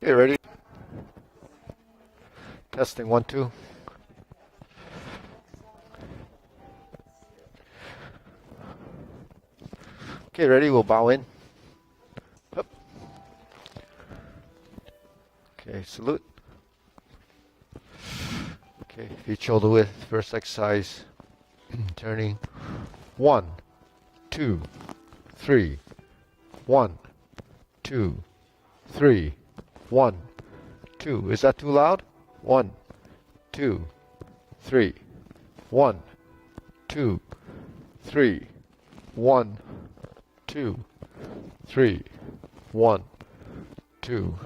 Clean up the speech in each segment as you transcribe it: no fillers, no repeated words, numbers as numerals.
Okay, ready? Testing 1, 2. Okay, ready? We'll bow in. Up. Okay, salute. Okay, feet shoulder width. First exercise. Turning. 1, 2, 3. 1, 2, 3. 1, 2. Is that too loud? 1, 2, 3. 1, 2, 3. 1, 2, 3. 1, 2,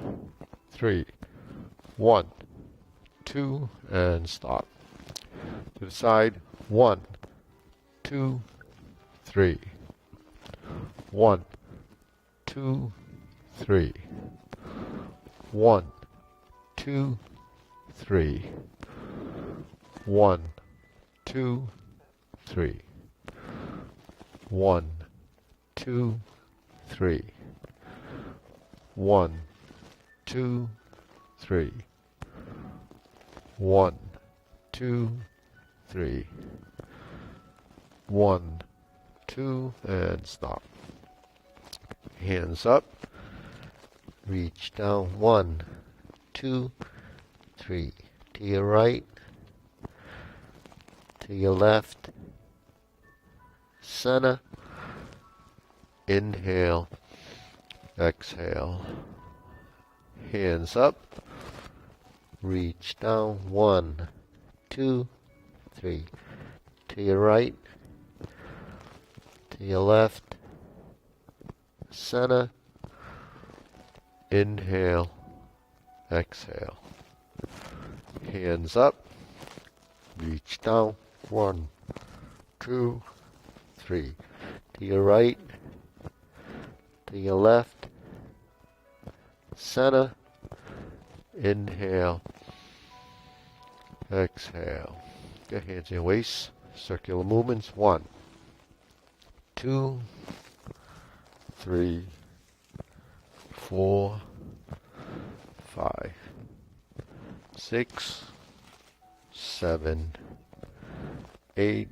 3. 1, 2, and stop. To the side. 1, 2, 3. 1, 2, 3. 1, 2, 3. 1, 2, 3. 1, 2, 3. 1, 2, 3. 1, 2, 3. 1, 2, and stop. Hands up. Reach down. 1, 2, 3. To your right. To your left. Center. Inhale. Exhale. Hands up. Reach down. 1, 2, 3. To your right. To your left. Center. Inhale. Exhale. Hands up. Reach down. 1, 2, 3. To your right. To your left. Center. Inhale. Exhale. Get hands in your waist. Circular movements. 1, 2, 3, 4, 5, 6, 7, 8,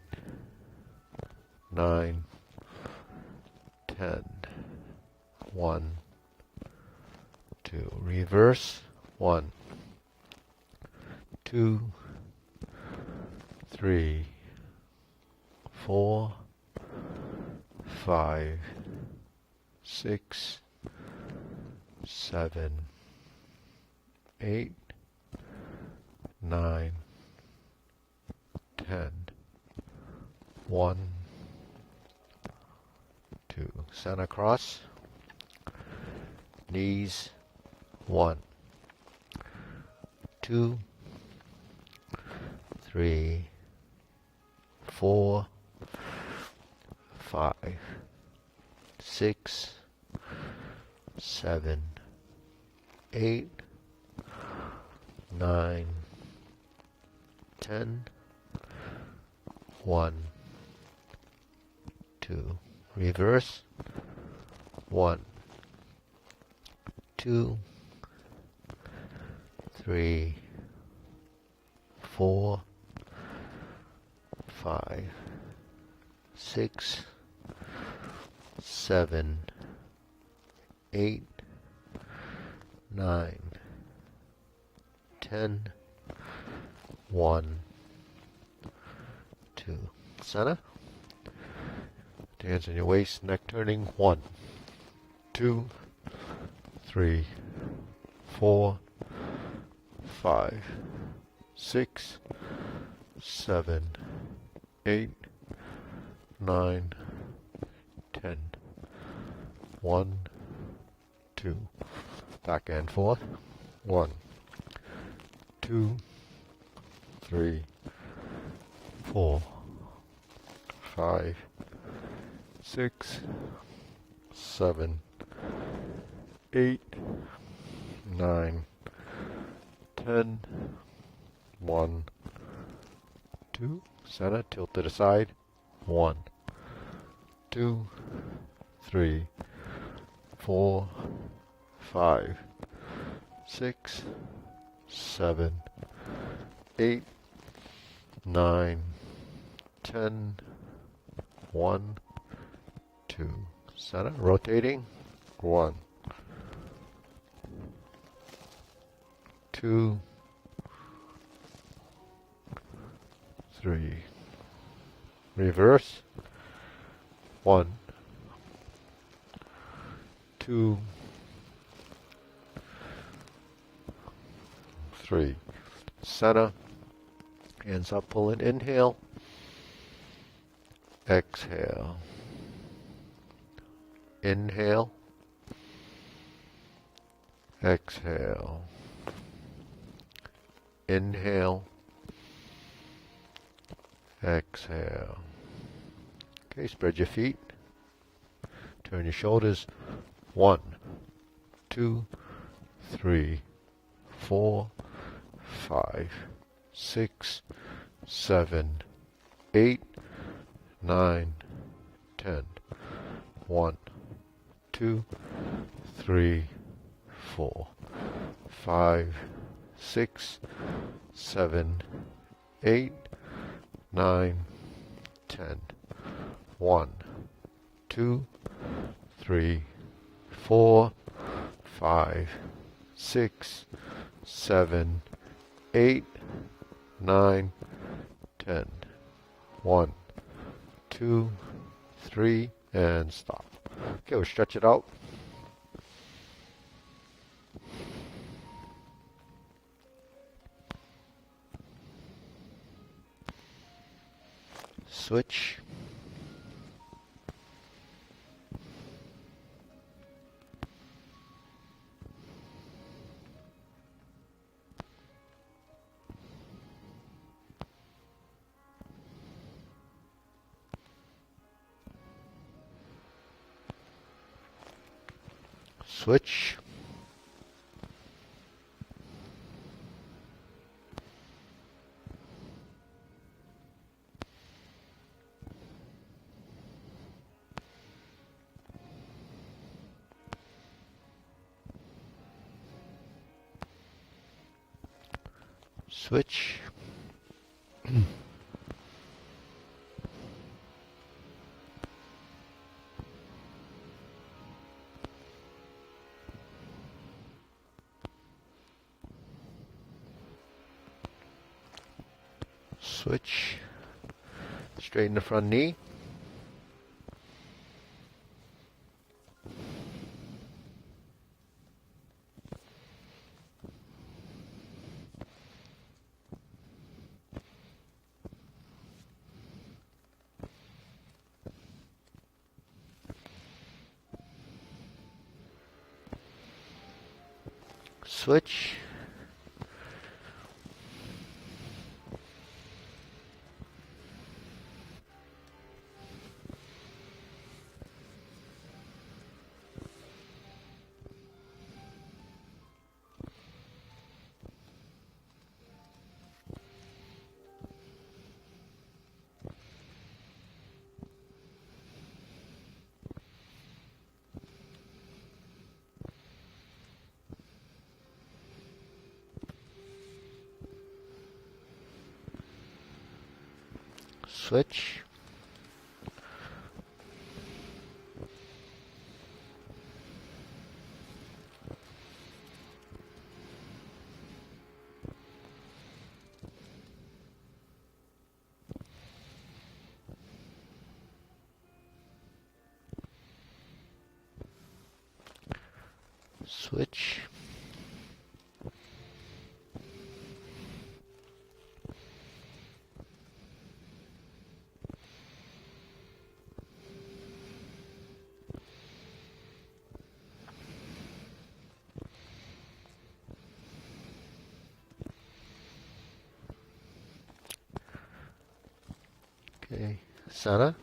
9, 10. 1, 2. Reverse. 1, 2, 3, 4, 5, 6, 7, 8, 9, 10. 1, 2. Center cross. Knees. 1, 2, 3, 4, 5, 6, 7, 8, 9, 10. 1, 2. Reverse. 1, 2, 3, 4, 5, 6, 7, 8, 9, 10. 1, 2. Center. Hands in your waist, neck turning. 1, 2, 3, 4, 5, 6, 7, 8, 9, 10. 1, 2. Back and forth. 1, 2, 3, 4, 5, 6, 7, 8, 9, 10. 1, 2. Center. Tilt to the side. 1, 2, 3, 4, 5, 6, 7, 8, 9, 10, 1, 2, center, rotating, 1, 2, 3, reverse, 1, 2, 3, center, hands up, pulling, inhale, exhale, inhale, exhale, inhale, exhale. Okay, spread your feet, turn your shoulders, 1, 2, 3, 4, 5, 6, 7, 8, 9, 10. 1, 2, 3, 4, 5, 6, 7, 8, 9, 10. 1, 2, 3, 4, 5, 6, 7, 8, 9, 10. 1, 2, 3, and stop. Okay, we'll stretch it out. Switch. Switch. Switch. Switch. Straighten the front knee. Switch. Switch. Switch. Okay, center.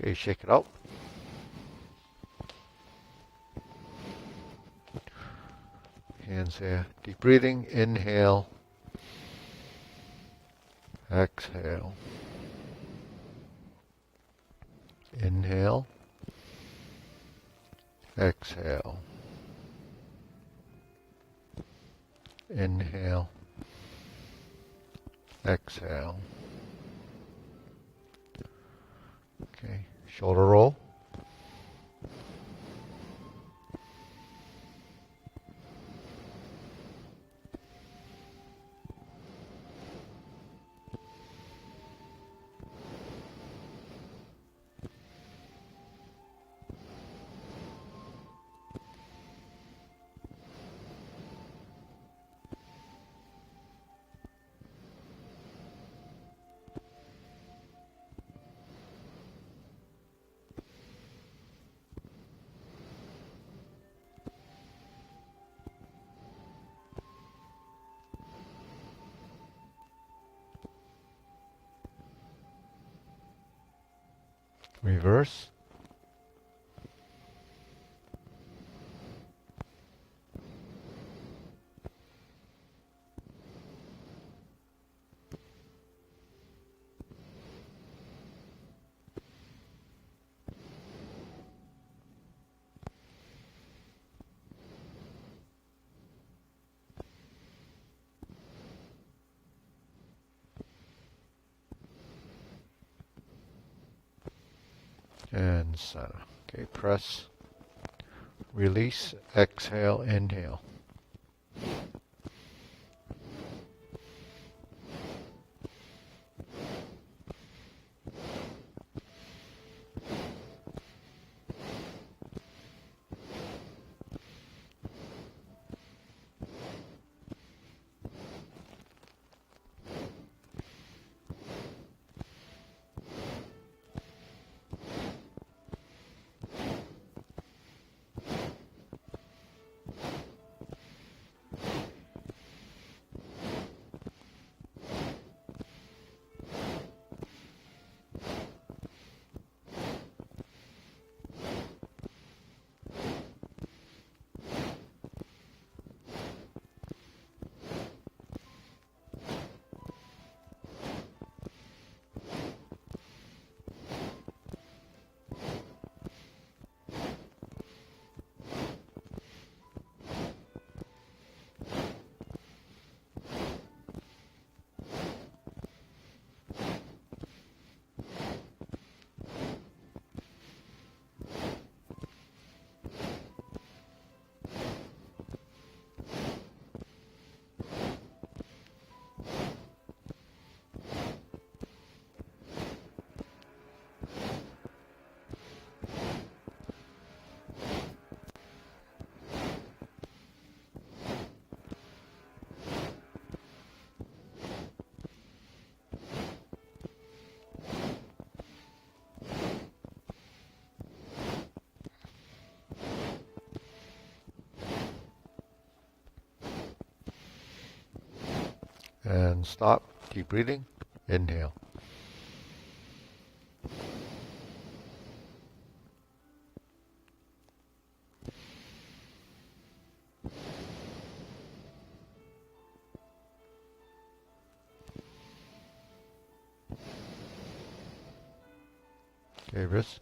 Okay, shake it out. Hands here. Deep breathing. Inhale. Exhale. Inhale. Exhale. Inhale. Exhale. Okay, shoulder roll. Reverse. And center. Okay, press, release, exhale, inhale. And stop. Keep breathing. Inhale. Okay, wrist.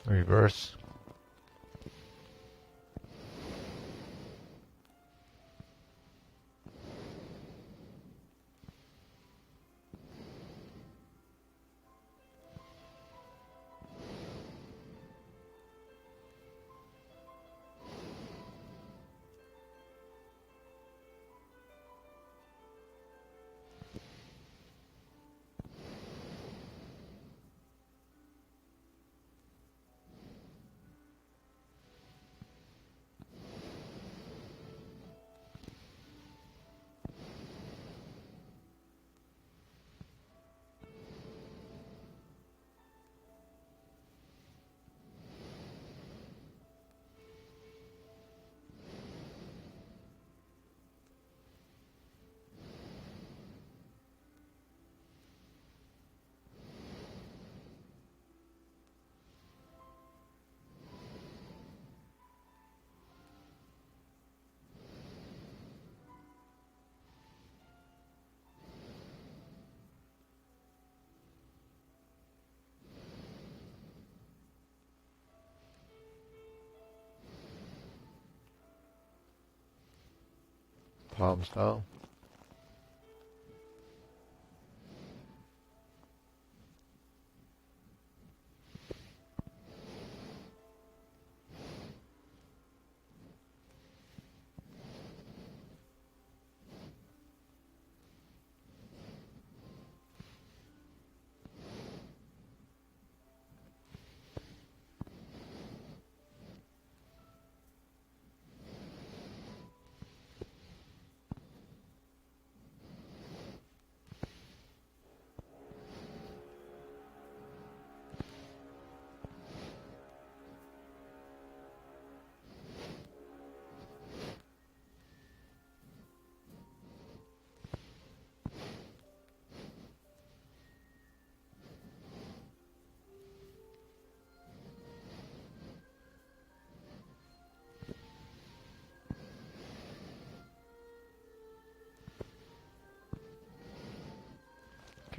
Reverse. Palms down.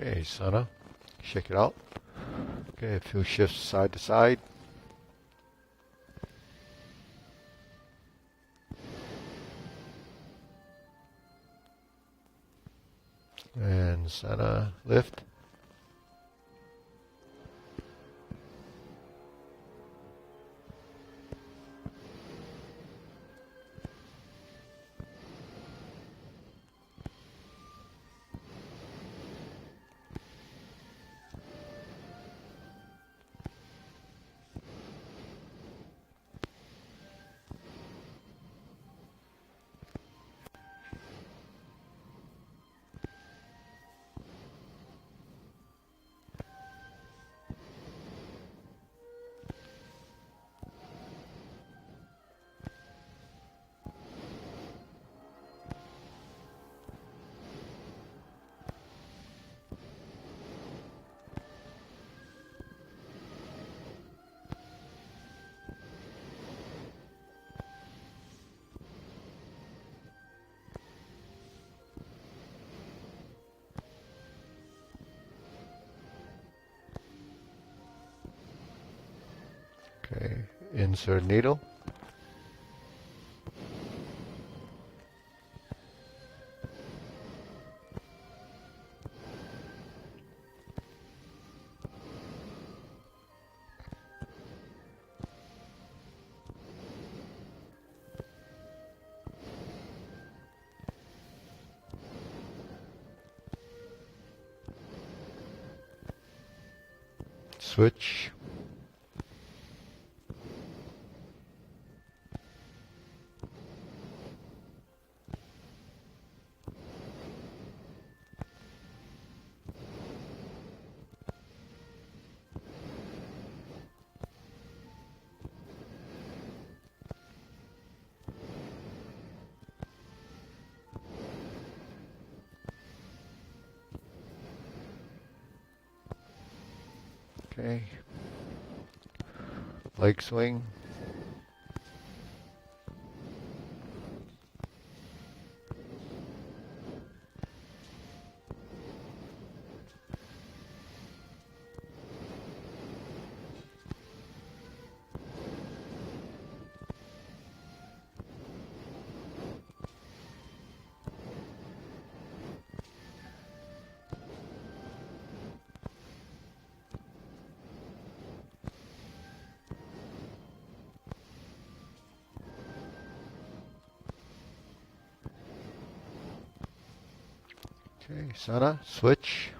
Okay, Sana, shake it out. Okay, a few shifts side to side. And Sana, lift. Okay, insert needle. Switch. Okay. Leg swing. Okay, Sana, switch.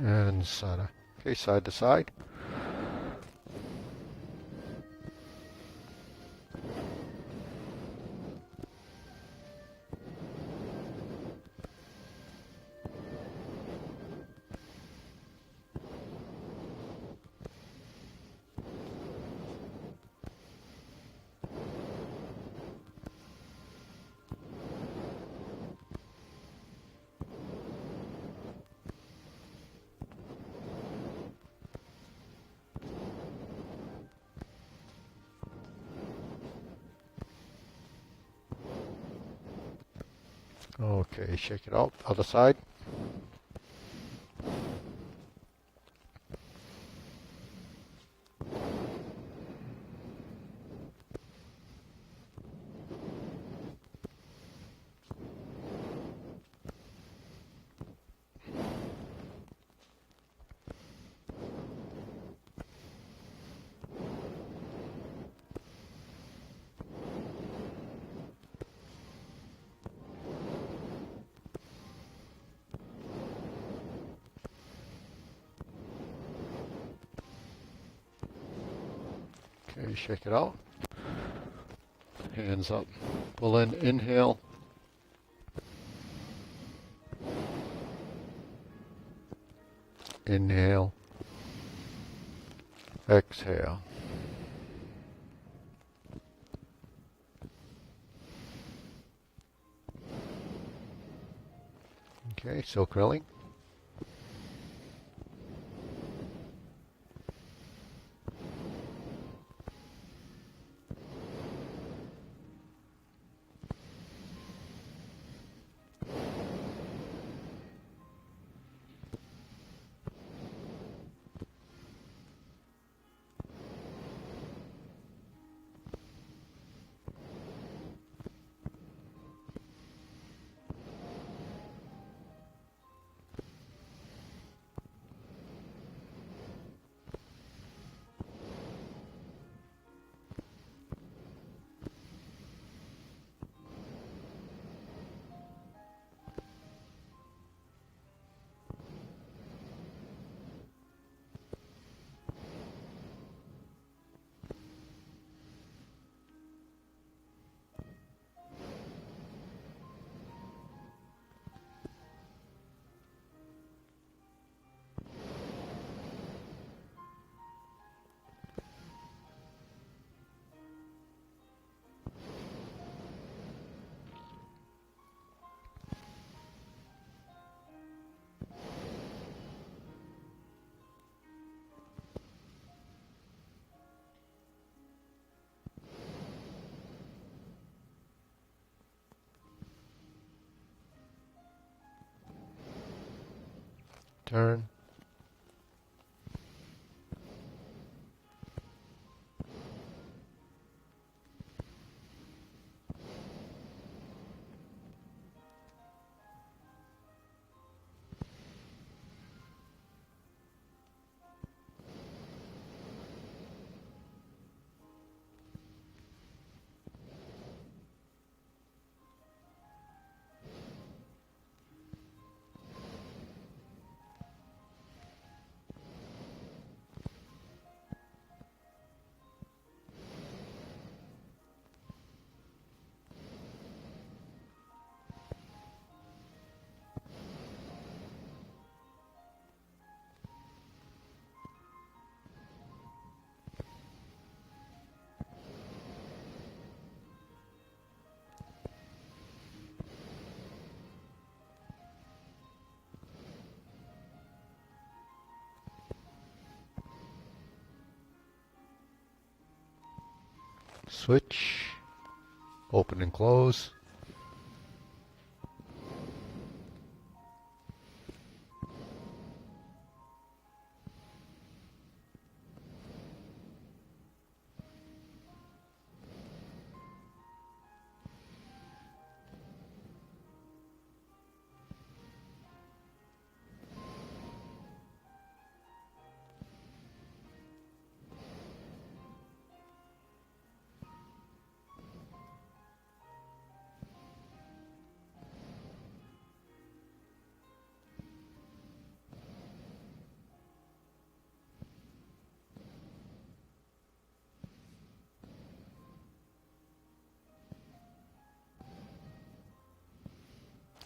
And Sana. Okay, side to side. Okay, shake it out. Other side. Okay, shake it out. Hands up. Pull in, inhale. Inhale. Exhale. Okay, still curling. Turn. Switch. Open and close.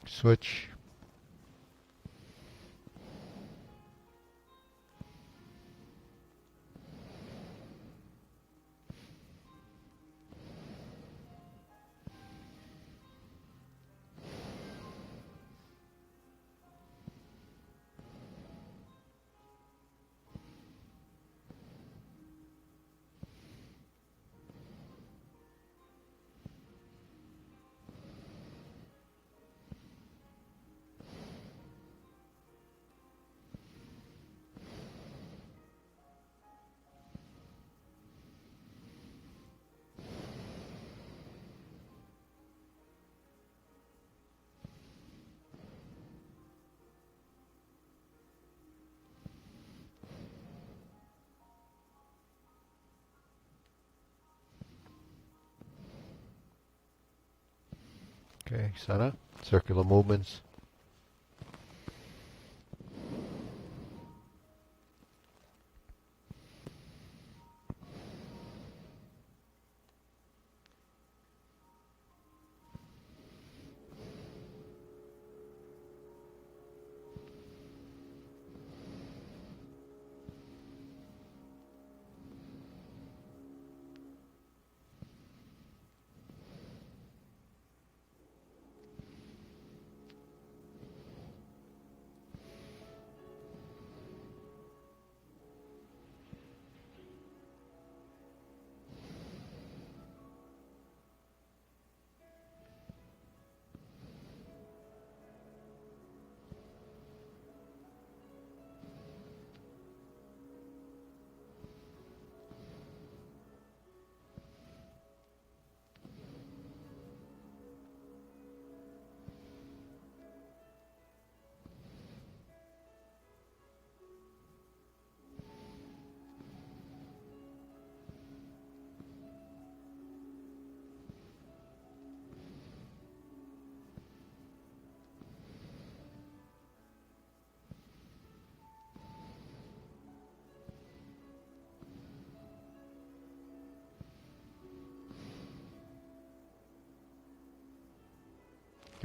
Switch. Okay, center, circular movements.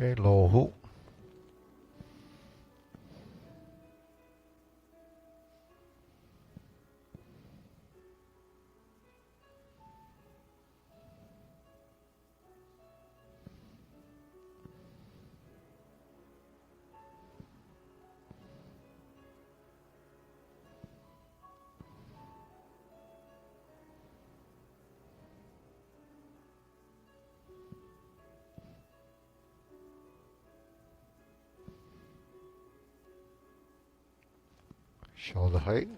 Okay, lower hook. Shoulder height.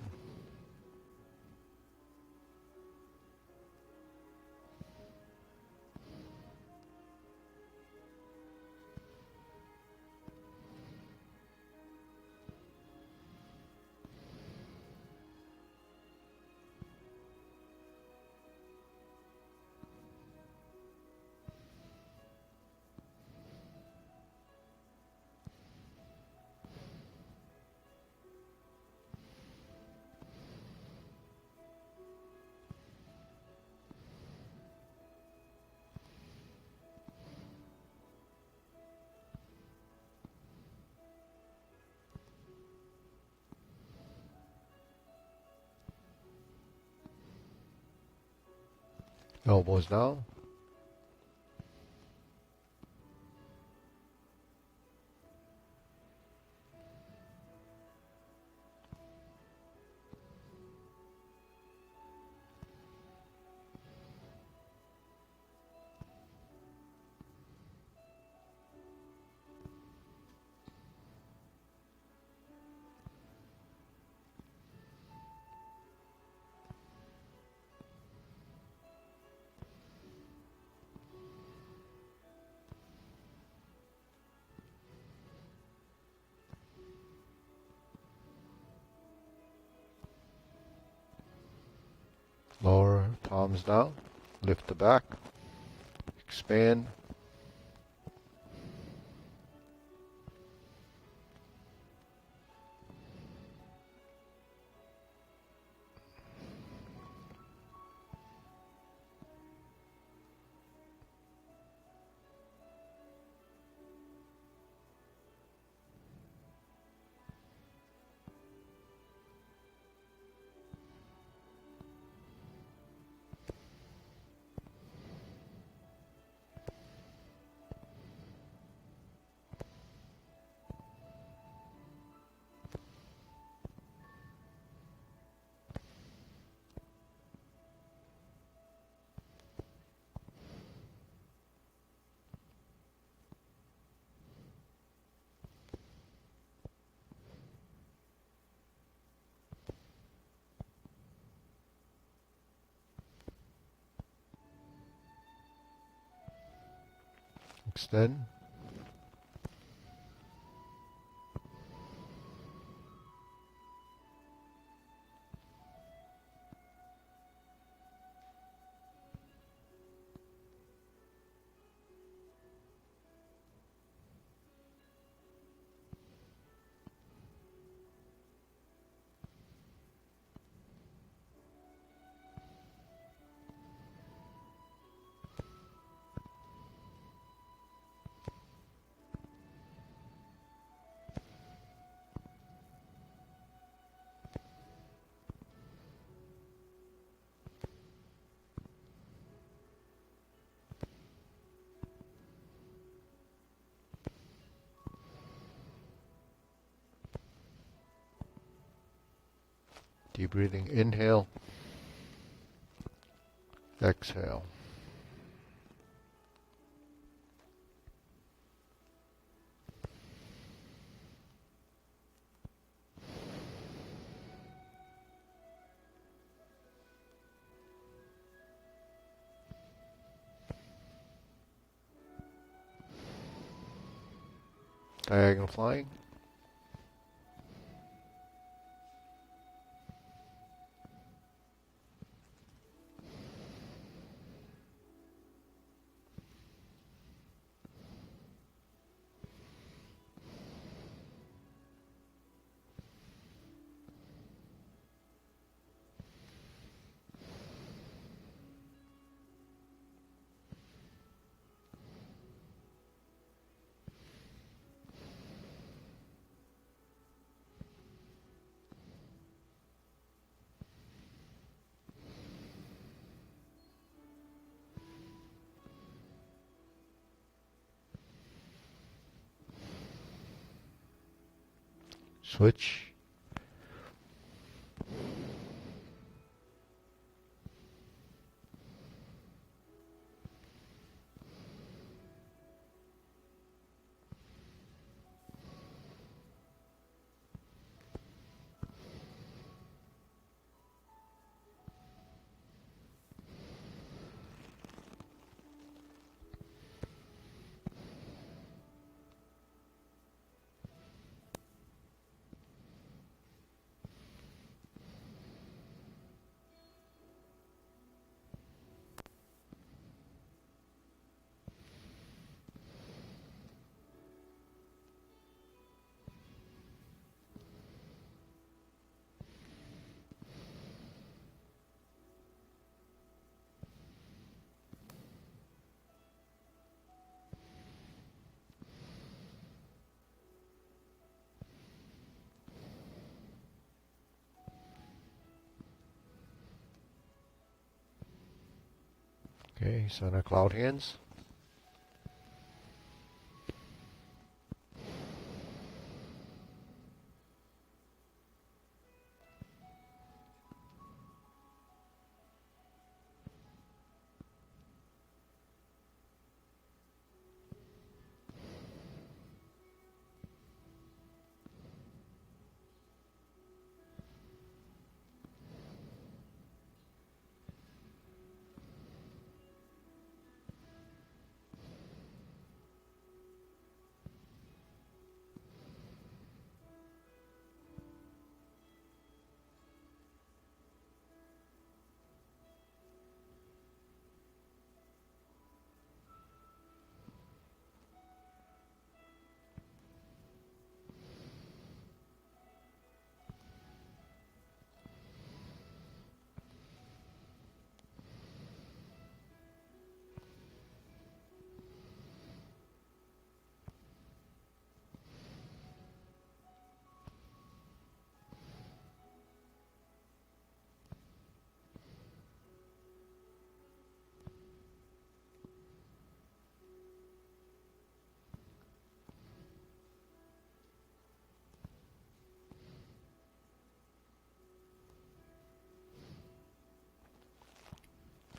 Elbows down. Lower palms down. Lift the back. Expand. Extend. Keep breathing. Inhale. Exhale. Diagonal flying. Switch. Okay, center cloud hands.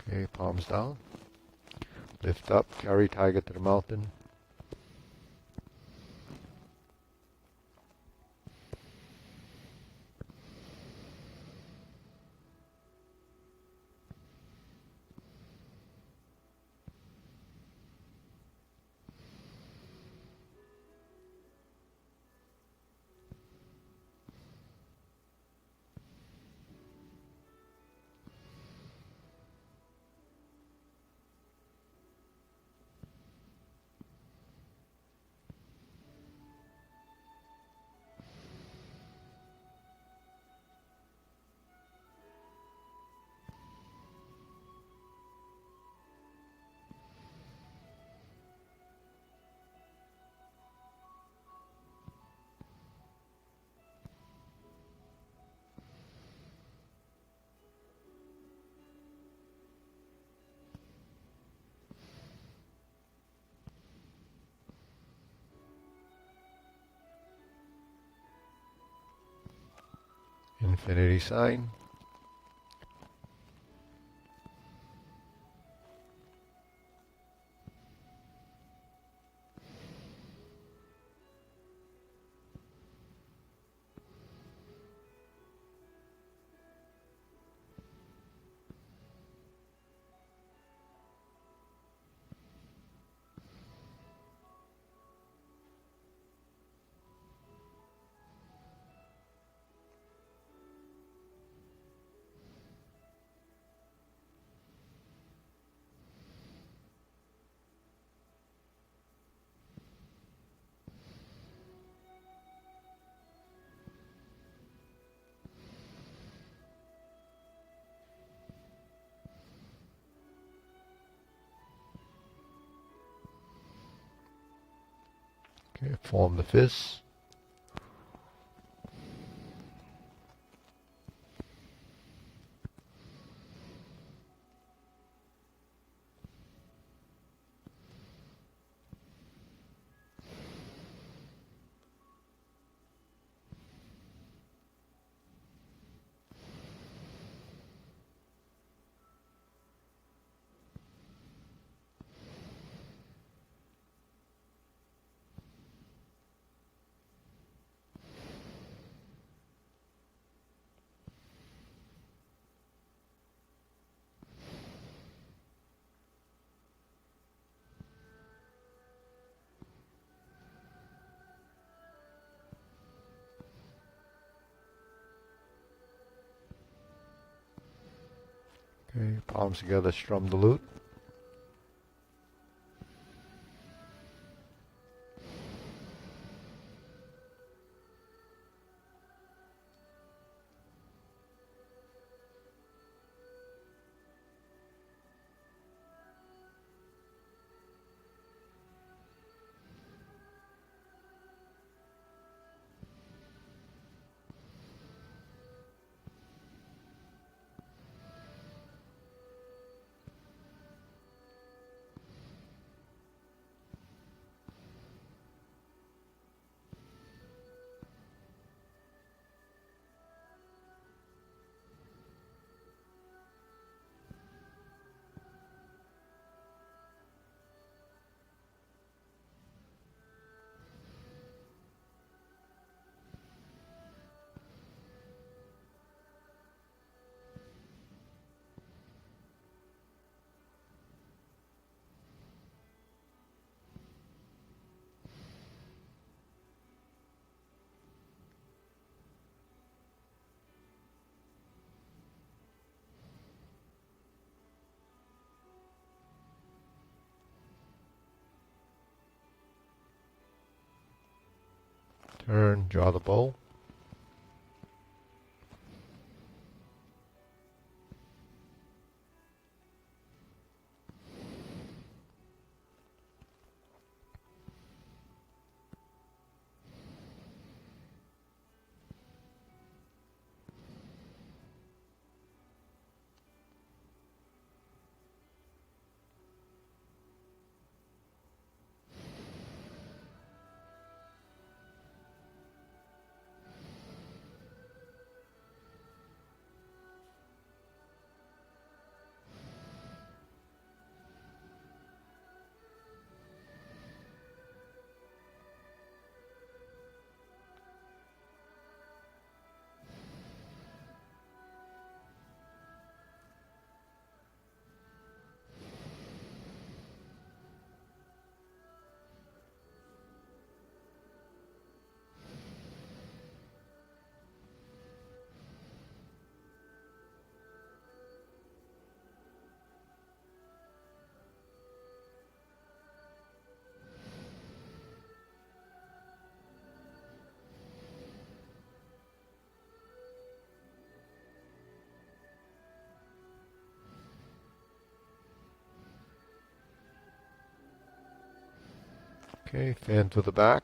Okay, palms down. Lift up, carry tiger to the mountain. infinity sign. Okay, form the fists. Okay, palms together, strum the lute. Turn, draw the bow. Okay, fan to the back.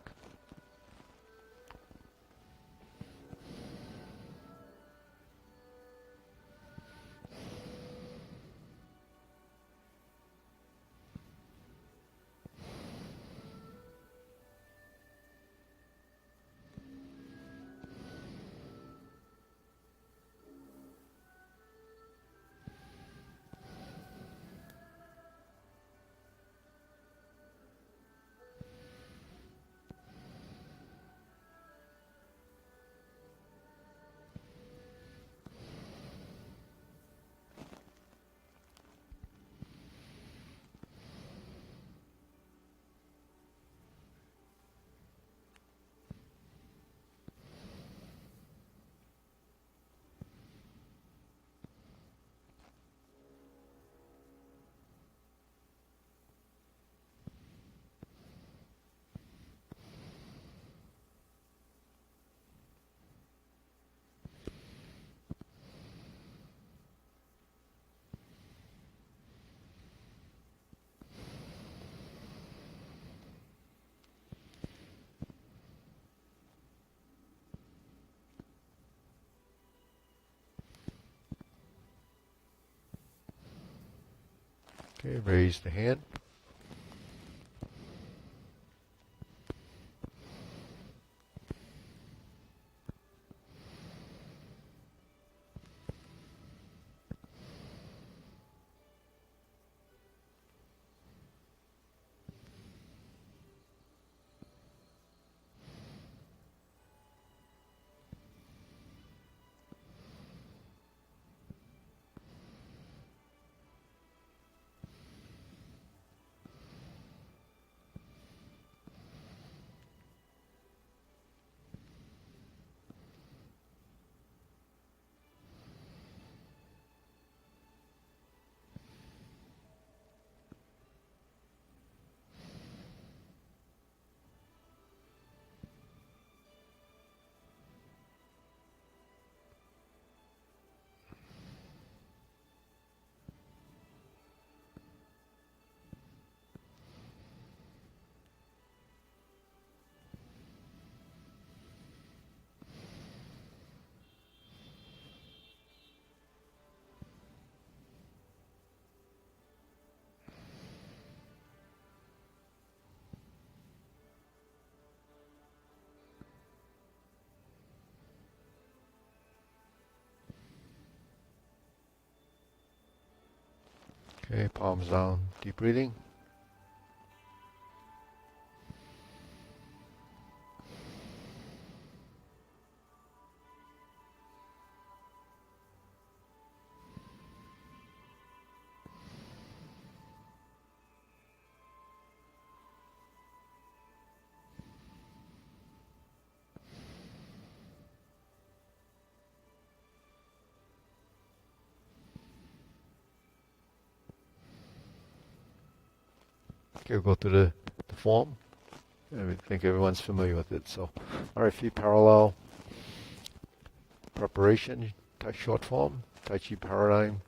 Okay, raise the hand. Okay, palms down, deep breathing. Okay, we'll go through the form. I think everyone's familiar with it. So, all right, feet parallel. Preparation, short form, Tai Chi Paradigm.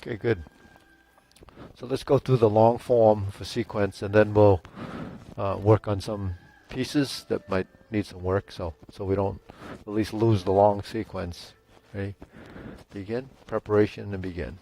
Okay, good. So let's go through the long form for sequence, and then we'll work on some pieces that might need some work, so we don't at least lose the long sequence. Ready? Begin. Preparation and begin.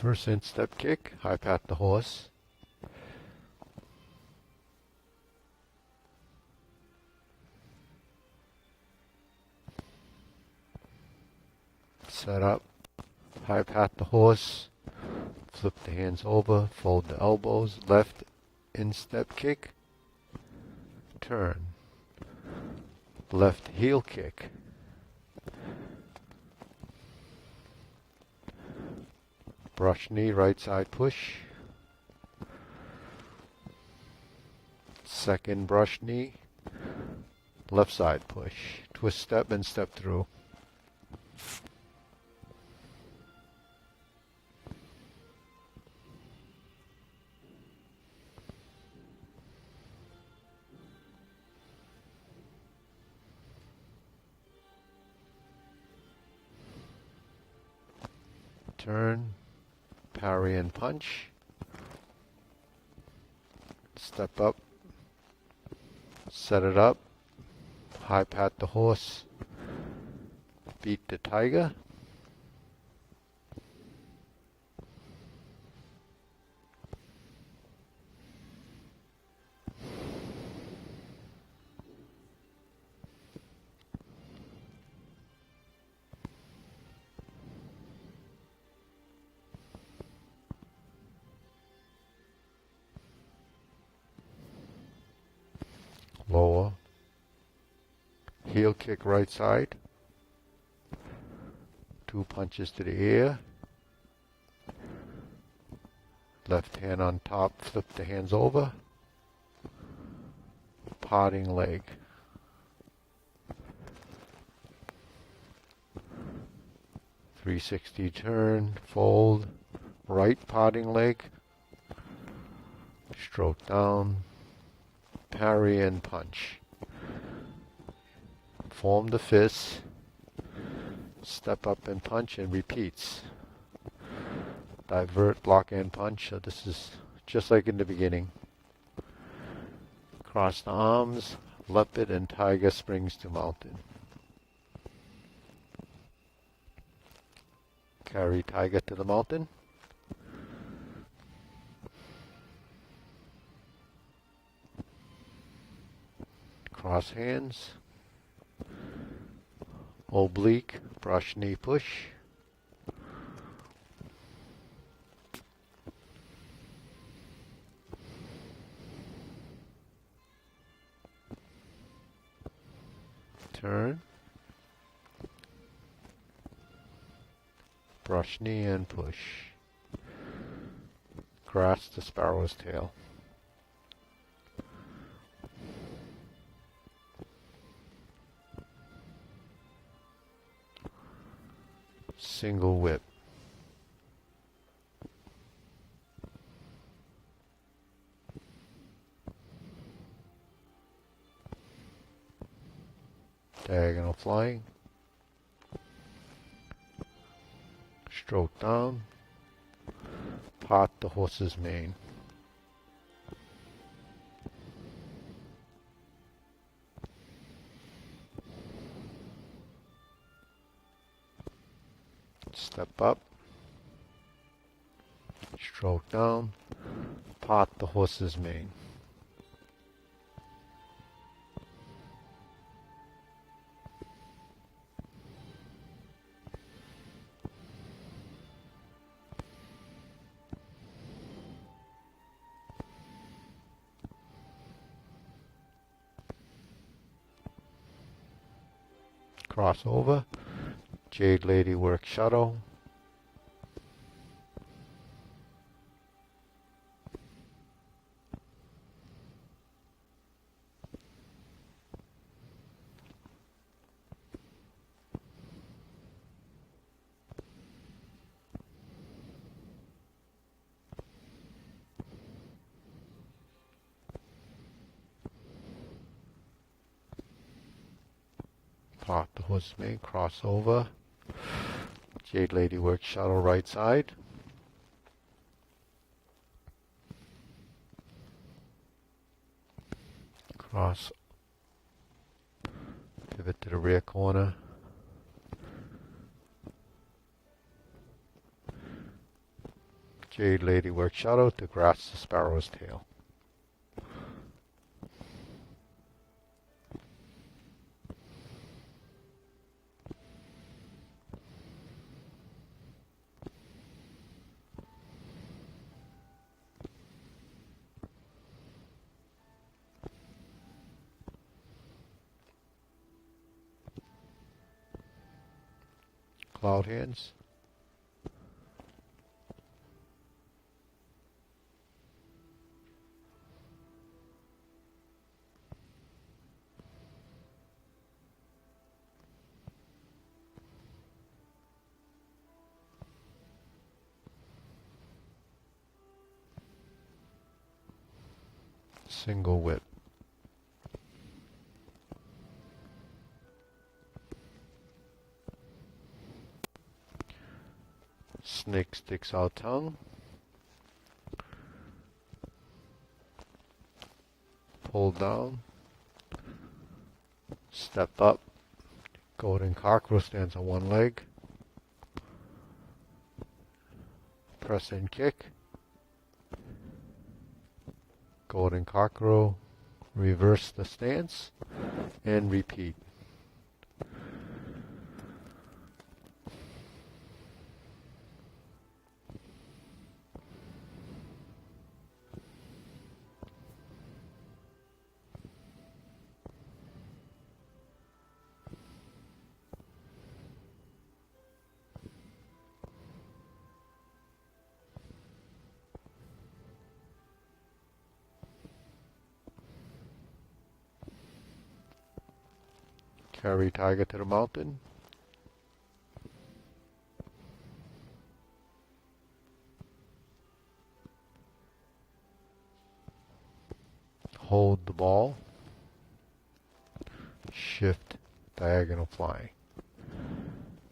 First instep kick, high pat the horse. Set up, high pat the horse, flip the hands over, fold the elbows, left instep kick, turn, left heel kick, brush knee, right side push, second brush knee, left side push, twist step and step through. Turn, parry and punch, step up, set it up, high pat the horse, beat the tiger, lower, heel kick right side, two punches to the ear, left hand on top, flip the hands over, parting leg. .360 turn, fold, right parting leg, stroke down, parry and punch. Form the fists, step up and punch and repeats. Divert, block and punch, so this is just like in the beginning. Cross the arms, leopard and tiger springs to mountain. Carry tiger to the mountain. Cross hands. Oblique, brush knee push. Turn. Brush knee and push. Grasp the sparrow's tail. Single whip. Diagonal flying. Stroke down. Part the horse's mane. Step up. Stroke down. Part the horse's mane. Cross over. Jade Lady work shuttle. Part the horse's mane, cross over. Jade Lady work shuttle right side. Cross. Pivot to the rear corner. Jade Lady work shadow to grasp the sparrow's tail. Cloud hands. Single whip. Snake sticks out tongue. Pull down. Step up. Golden cockerel stands on one leg. Press and kick. Golden cockerel. Reverse the stance. And repeat. Carry tiger to the mountain. Hold the ball. Shift, diagonal flying.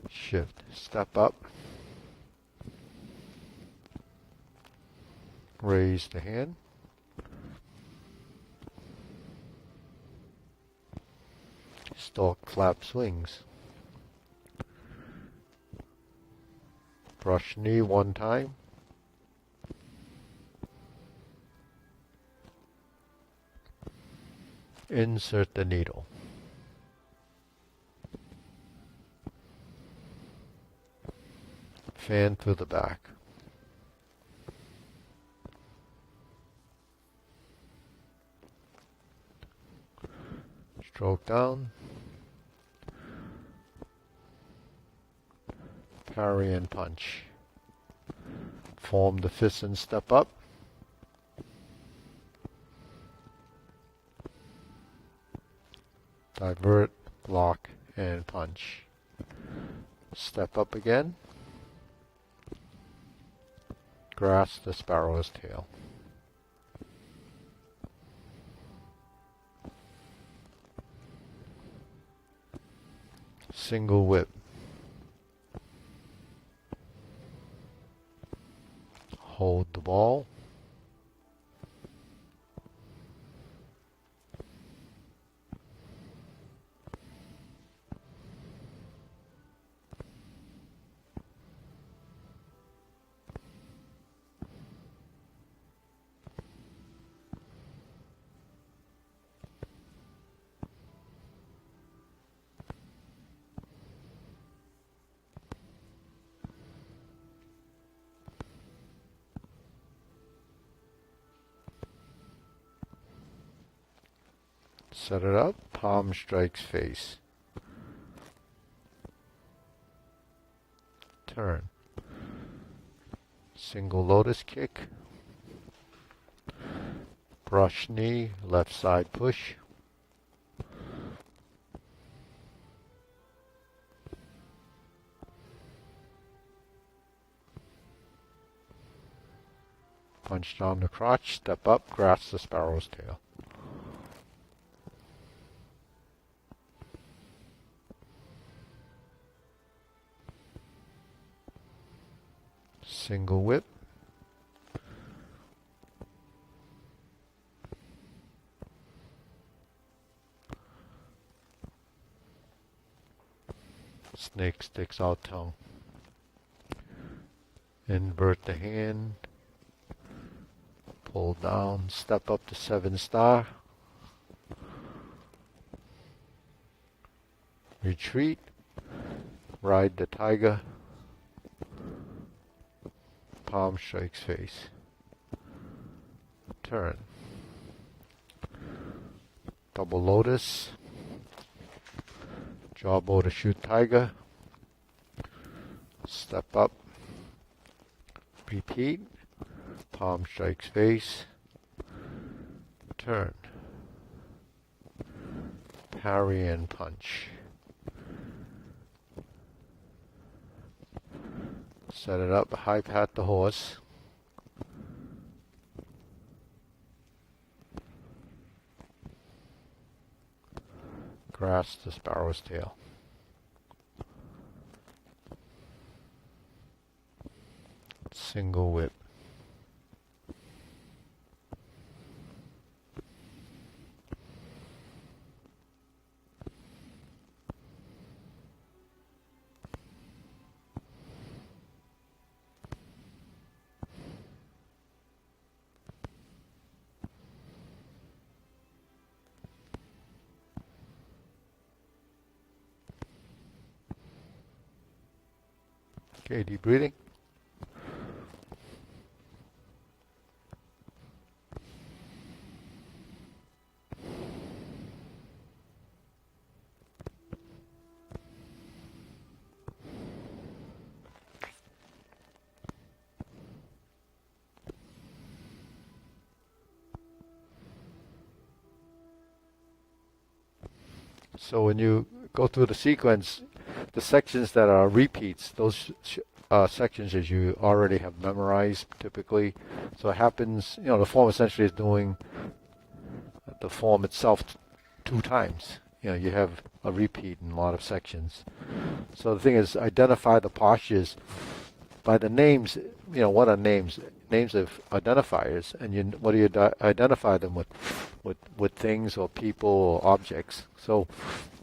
Shift, step up. Raise the hand. Stalk flap swings. Brush knee one time. Insert the needle. Fan through the back. Stroke down. Parry and punch. Form the fist and step up. Divert, block, and punch. Step up again. Grasp the sparrow's tail. Single whip. Hold the ball. Set it up, palm strikes face. Turn. Single lotus kick. Brush knee, left side push. Punch down the crotch, step up, grasp the sparrow's tail. Single whip. Snake sticks out tongue. Invert the hand, pull down, step up to 7-star, retreat, ride the tiger, palm strikes face, turn, double lotus, jaw bow to shoot tiger, step up, repeat, palm strikes face, turn, parry and punch. Set it up, high pat the horse. Grasp the sparrow's tail. Single whip. Okay, deep breathing. So when you go through the sequence, the sections that are repeats, those sections that you already have memorized typically. So it happens, the form essentially is doing the form itself 2 times. You have a repeat in a lot of sections. So the thing is, identify the postures by the names. What are names? Names of identifiers, and what do you identify them with? With things or people or objects. So,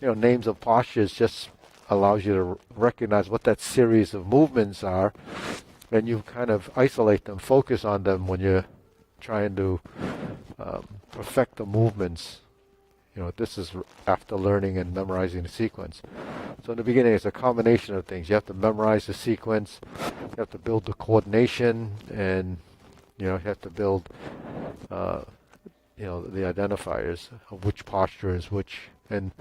names of postures just allows you to recognize what that series of movements are, and you kind of isolate them, focus on them when you're trying to perfect the movements. This is after learning and memorizing the sequence. So in the beginning, it's a combination of things. You have to memorize the sequence, you have to build the coordination, and you have to build the identifiers of which posture is which. And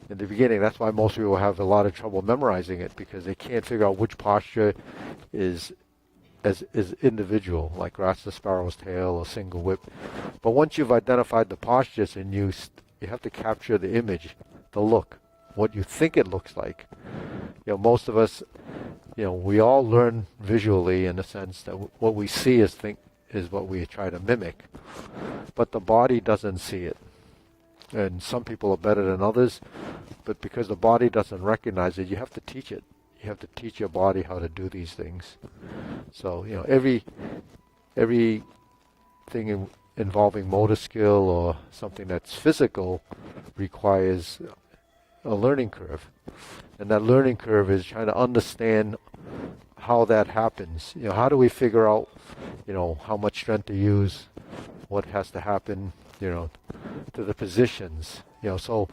in the beginning, that's why most people have a lot of trouble memorizing it, because they can't figure out which posture is individual, like grasp the sparrow's tail or single whip. But once you've identified the postures, and you have to capture the image, the look, what you think it looks like. Most of us, we all learn visually, in the sense that what we see is what we try to mimic, but the body doesn't see it. And some people are better than others, but because the body doesn't recognize it, you have to teach it. You have to teach your body how to do these things. So every thing involving motor skill or something that's physical requires a learning curve, and that learning curve is trying to understand how that happens. How do we figure out how much strength to use, what has to happen, to the positions. So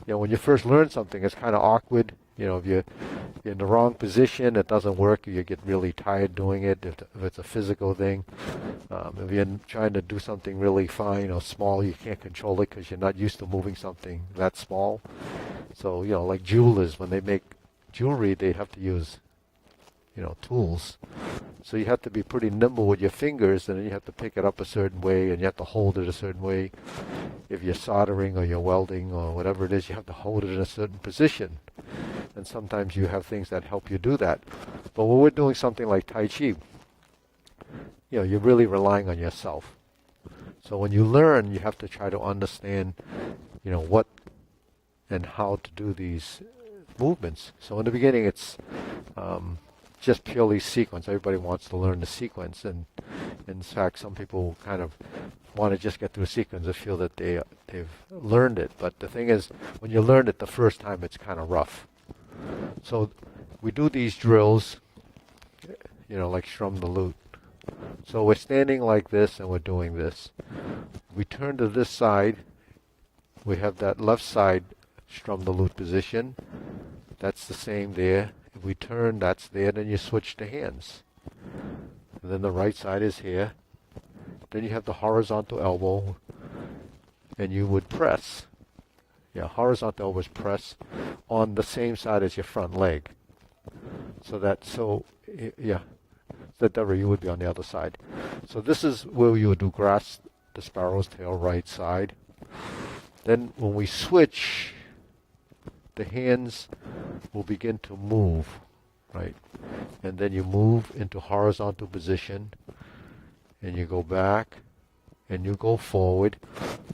when you first learn something, it's kind of awkward. If you're in the wrong position, it doesn't work. You get really tired doing it. If it's a physical thing, if you're trying to do something really fine or small, you can't control it because you're not used to moving something that small. So like jewelers, when they make jewelry, they have to use tools. So you have to be pretty nimble with your fingers, and then you have to pick it up a certain way, and you have to hold it a certain way. If you're soldering or you're welding or whatever it is, you have to hold it in a certain position. And sometimes you have things that help you do that. But when we're doing something like Tai Chi, you're really relying on yourself. So when you learn, you have to try to understand, what and how to do these movements. So in the beginning, it's just purely sequence. Everybody wants to learn the sequence, and in fact, some people kind of want to just get through a sequence and feel that they've learned it. But the thing is, when you learn it the first time, it's kind of rough. So we do these drills, like strum the lute. So we're standing like this and we're doing this. We turn to this side. We have that left side strum the lute position. That's the same there. If we turn, that's there. Then you switch to hands. And then the right side is here. Then you have the horizontal elbow, and you would press. Yeah, horizontal elbow is press on the same side as your front leg. Yeah, that you would be on the other side. So this is where you would do grasp the sparrow's tail right side. Then when we switch, the hands will begin to move, right? And then you move into horizontal position, and you go back, and you go forward.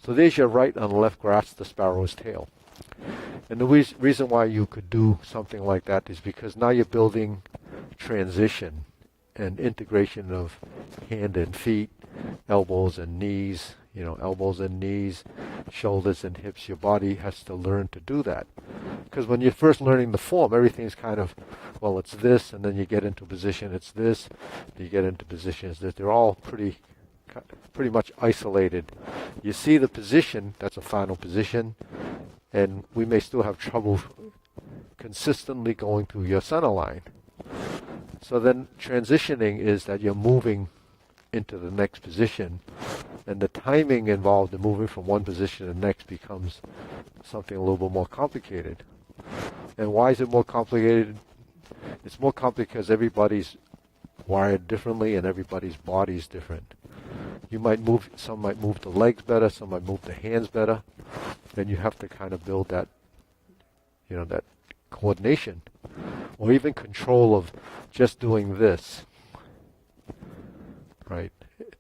So there's your right and left grasp the sparrow's tail. And the reason why you could do something like that is because now you're building transition and integration of hand and feet, elbows and knees, elbows and knees, shoulders and hips. Your body has to learn to do that. Because when you're first learning the form, everything's kind of, well, it's this, and then you get into position, it's this, you get into position, it's this. They're all pretty much isolated. You see the position, that's a final position, and we may still have trouble consistently going through your center line. So then transitioning is that you're moving into the next position, and the timing involved in moving from one position to the next becomes something a little bit more complicated. And why is it more complicated? It's more complicated because everybody's wired differently and everybody's body's different. Some might move the legs better, some might move the hands better, and you have to kind of build that, that coordination, or even control of just doing this, right?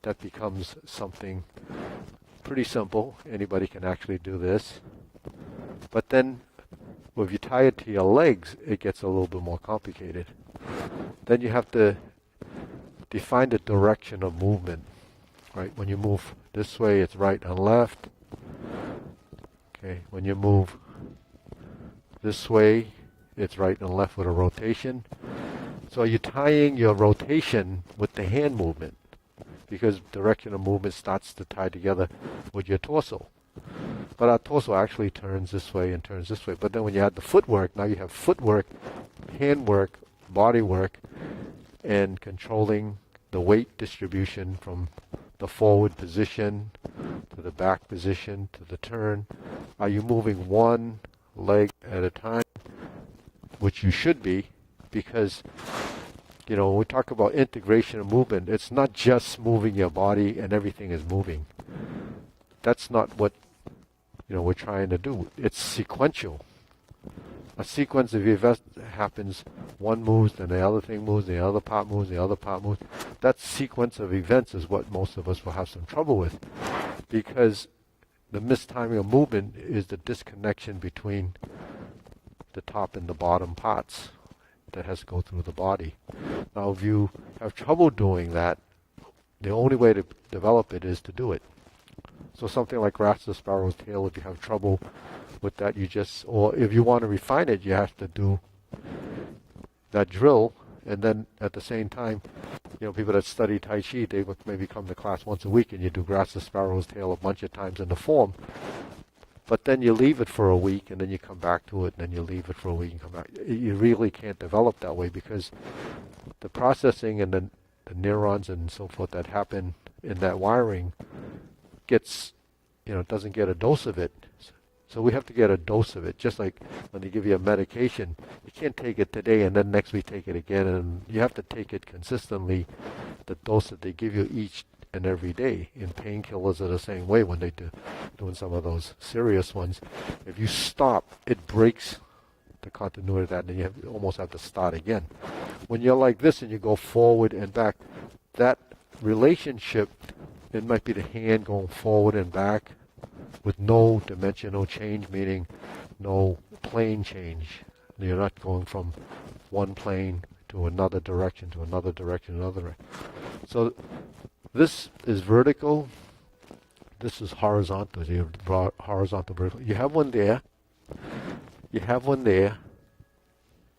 That becomes something pretty simple. Anybody can actually do this. But then, if you tie it to your legs, it gets a little bit more complicated. Then you have to define the direction of movement, right? When you move this way, it's right and left. Okay, when you move this way, it's right and left with a rotation. So you're tying your rotation with the hand movement, because direction of movement starts to tie together with your torso. But our torso actually turns this way and turns this way. But then when you add the footwork, now you have footwork, handwork, body work, and controlling the weight distribution from the forward position to the back position to the turn. Are you moving one leg at a time? Which you should be, because when we talk about integration of movement, it's not just moving your body and everything is moving. That's not what we're trying to do. It's sequential. A sequence of events happens, one moves, then the other thing moves, the other part moves, the other part moves. That sequence of events is what most of us will have some trouble with, because the mistiming of movement is the disconnection between the top and the bottom parts that has to go through the body. Now, if you have trouble doing that, the only way to develop it is to do it. So something like grasp the sparrow's tail, if you have trouble with that, or if you want to refine it, you have to do that drill, and then at the same time, people that study Tai Chi, they would maybe come to class once a week and you do grasp the sparrow's tail a bunch of times in the form. But then you leave it for a week, and then you come back to it, and then you leave it for a week and come back. You really can't develop that way, because the processing and the neurons and so forth that happen in that wiring doesn't get a dose of it. So we have to get a dose of it, just like when they give you a medication. You can't take it today and then next week take it again, and you have to take it consistently, the dose that they give you each and every day. And painkillers are the same way when they doing some of those serious ones. If you stop, it breaks the continuity of that, and you almost have to start again. When you're like this and you go forward and back, that relationship, it might be the hand going forward and back with no dimensional change, meaning no plane change. You're not going from one plane to another direction, to another direction, another direction. So this is vertical, this is horizontal. So you have horizontal, vertical. You have one there, you have one there,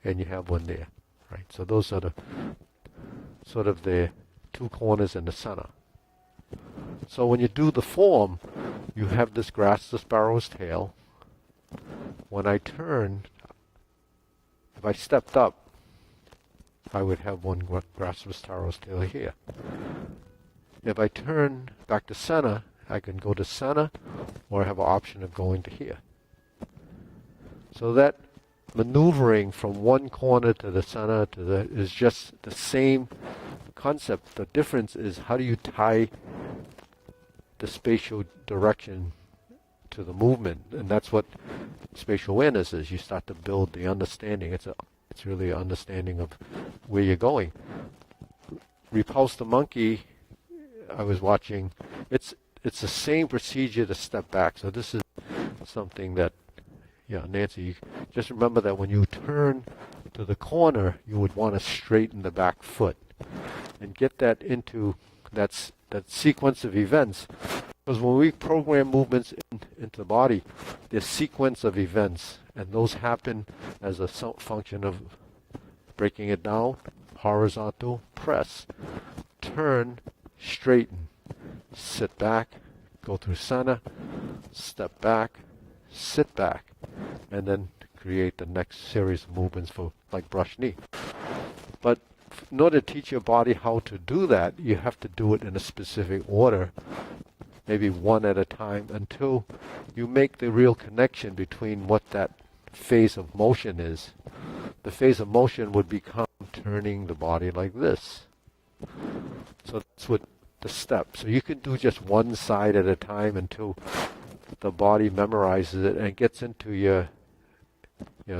and you have one there, right? So those are the sort of the two corners in the center. So when you do the form, you have this grasp the sparrow's tail. When I turn, if I stepped up, I would have one grasp the sparrow's tail here. If I turn back to center, I can go to center, or I have an option of going to here. So that maneuvering from one corner to the center to the is just the same concept. The difference is how do you tie the spatial direction to the movement, and that's what spatial awareness is. You start to build the understanding. It's really an understanding of where you're going. Repulse the monkey, I was watching. It's the same procedure to step back. So this is something that, yeah, Nancy, just remember that when you turn to the corner, you would want to straighten the back foot and get that into that sequence of events. Because when we program movements into the body, there's sequence of events, and those happen as a function of breaking it down, horizontal, press, turn, straighten, sit back, go through center, step back, sit back, and then create the next series of movements for like brush knee. But in order to teach your body how to do that, you have to do it in a specific order, maybe one at a time, until you make the real connection between what that phase of motion is. The phase of motion would become turning the body like this. So that's what the step. So you can do just one side at a time until the body memorizes it and gets into your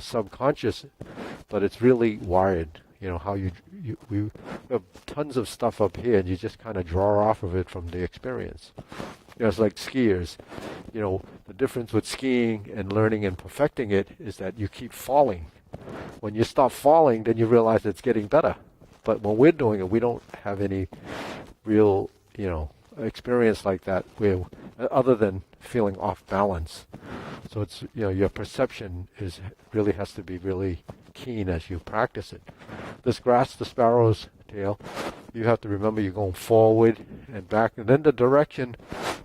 subconscious, but it's really wired. How we have tons of stuff up here, and you just kind of draw off of it from the experience. It's like skiers. The difference with skiing and learning and perfecting it is that you keep falling. When you stop falling, then you realize it's getting better. But when we're doing it, we don't have any real, experience like that, where other than feeling off balance. So it's your perception really has to be really keen as you practice it. This grasp the sparrow's tail, you have to remember you're going forward and back, and then the direction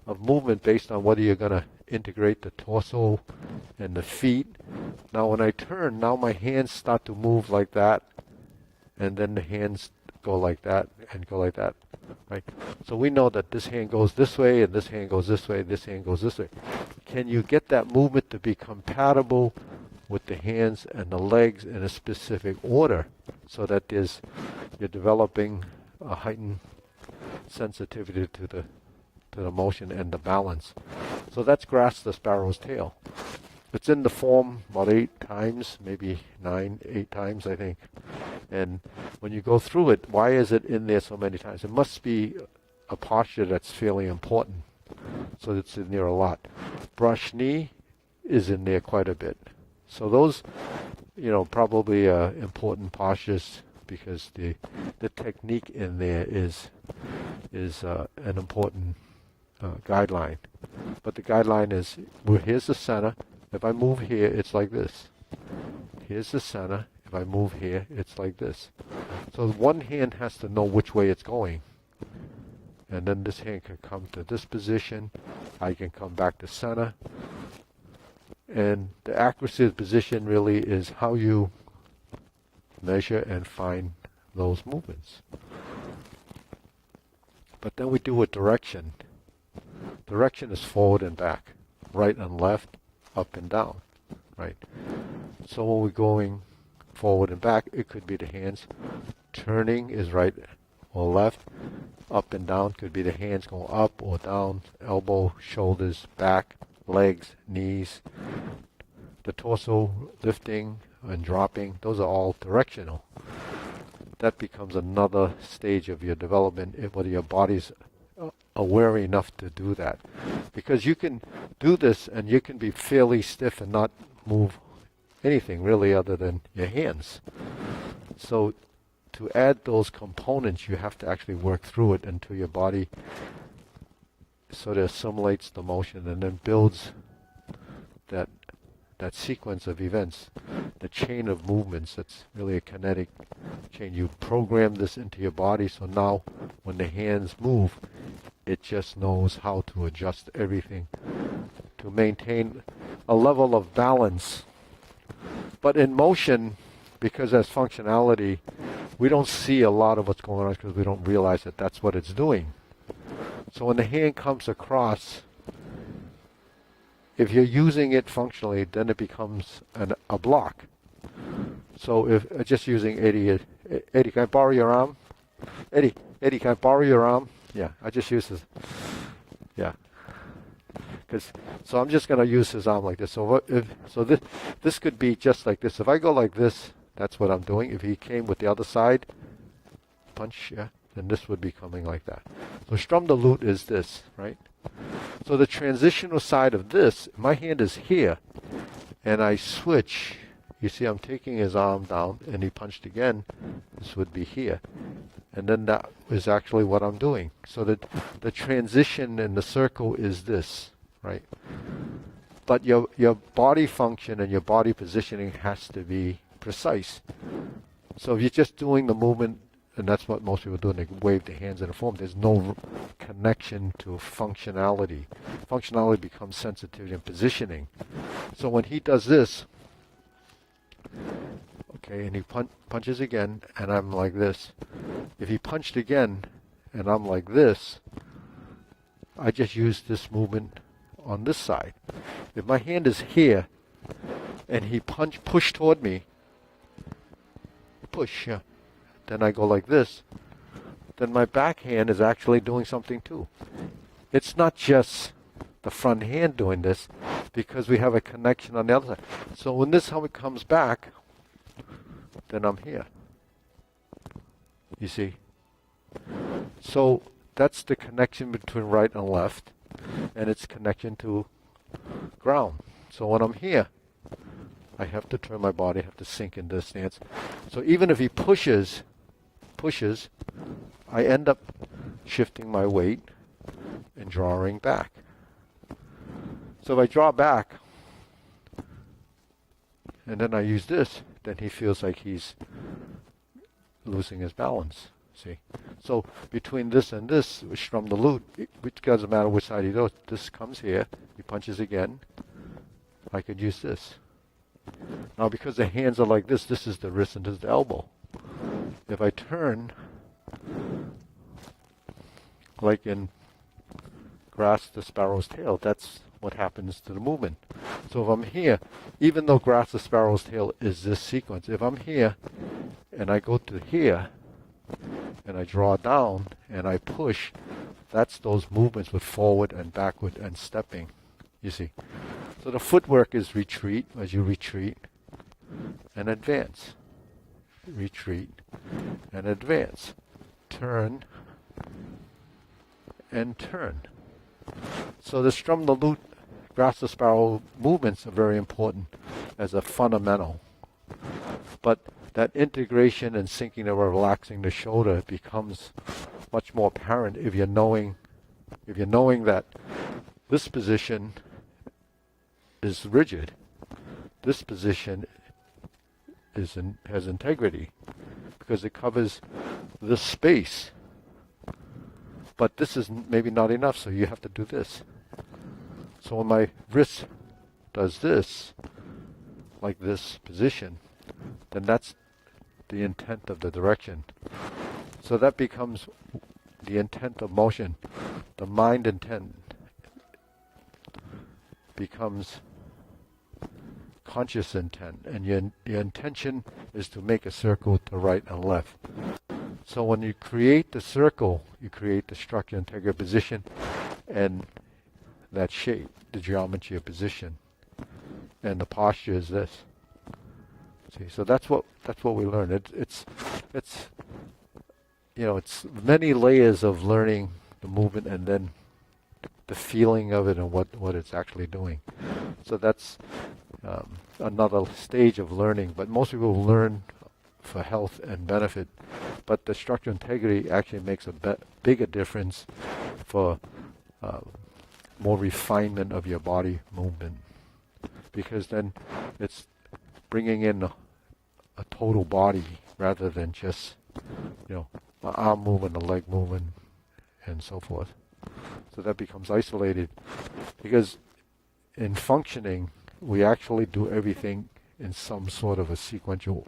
of movement based on whether you're going to integrate the torso and the feet. Now when I turn, now my hands start to move like that, and then the hands go like that and go like that, right? So we know that this hand goes this way, and this hand goes this way, this hand goes this way. Can you get that movement to be compatible with the hands and the legs in a specific order, so that you're developing a heightened sensitivity to the motion and the balance? So that's grasp the sparrow's tail. It's in the form about 8 times, maybe 8 times, I think. And when you go through it, why is it in there so many times? It must be a posture that's fairly important. So it's in there a lot. Brush knee is in there quite a bit. So those, probably important postures, because the technique in there is an important guideline. But the guideline is, here's the center. If I move here, it's like this. Here's the center. If I move here, it's like this. So one hand has to know which way it's going. And then this hand can come to this position. I can come back to center. And the accuracy of the position really is how you measure and find those movements. But then we do a direction. Direction is forward and back, right and left, up and down, right? So when we're going forward and back, it could be the hands. Turning is right or left. Up and down could be the hands going up or down, elbow, shoulders, back, legs, knees. The torso lifting and dropping, those are all directional. That becomes another stage of your development, whether your body's aware enough to do that. Because you can do this and you can be fairly stiff and not move anything really other than your hands. So to add those components, you have to actually work through it until your body sort of assimilates the motion and then builds that that sequence of events, the chain of movements. That's really a kinetic chain. You program this into your body, so now when the hands move, it just knows how to adjust everything to maintain a level of balance. But in motion, because as functionality, we don't see a lot of what's going on because we don't realize that that's what it's doing. So when the hand comes across, if you're using it functionally, then it becomes a block. So if just using Eddie, can I borrow your arm? Eddie, can I borrow your arm? Yeah, I just use his. Yeah, so I'm just going to use his arm like this. So this could be just like this. If I go like this, that's what I'm doing. If he came with the other side, punch, yeah, then this would be coming like that. So strum the lute is this, right? So the transitional side of this, my hand is here, and I switch. You see, I'm taking his arm down, and he punched again. This would be here. And then that is actually what I'm doing. So that the transition in the circle is this, right? But your body function and your body positioning has to be precise. So if you're just doing the movement, and that's what most people do, they wave their hands in a form, there's no connection to functionality. Functionality becomes sensitivity and positioning. So when he does this, okay, and he punches again, and I'm like this. If he punched again, and I'm like this, I just use this movement on this side. If my hand is here, and he push toward me, push, yeah, then I go like this, then my back hand is actually doing something too. It's not just the front hand doing this, because we have a connection on the other side. So when this helmet comes back, then I'm here. You see? So that's the connection between right and left, and its connection to ground. So when I'm here, I have to turn my body, I have to sink into this stance. So even if he pushes, I end up shifting my weight and drawing back. So if I draw back, and then I use this, then he feels like he's losing his balance. See? So between this and this, we strum the lute, it doesn't matter which side he does. This comes here, he punches again. I could use this. Now because the hands are like this is the wrist and this is the elbow. If I turn, like in grasp the sparrow's tail, that's what happens to the movement. So if I'm here, even though grasp the sparrow's tail is this sequence, if I'm here and I go to here and I draw down and I push, that's those movements with forward and backward and stepping, you see. So the footwork is retreat, as you retreat and advance. Retreat and advance. Turn and turn. So the strum the lute, grasp the sparrow movements are very important as a fundamental. But that integration and sinking or relaxing the shoulder becomes much more apparent if you're knowing that this position is rigid. This position has integrity because it covers this space. But this is maybe not enough, so you have to do this. So when my wrist does this, like this position, then that's the intent of the direction. So that becomes the intent of motion. The mind intent becomes conscious intent, and your intention is to make a circle to right and left. So when you create the circle, you create the structure, integrity, position, and that shape, the geometry of position, and the posture is this. See, so that's what we learn. It's many layers of learning the movement and then the feeling of it and what it's actually doing. So that's another stage of learning. But most people learn for health and benefit. But the structural integrity actually makes a bigger difference for more refinement of your body movement. because then it's bringing in a total body rather than just, an arm movement, a leg movement, and so forth. So that becomes isolated, because in functioning, we actually do everything in some sort of a sequential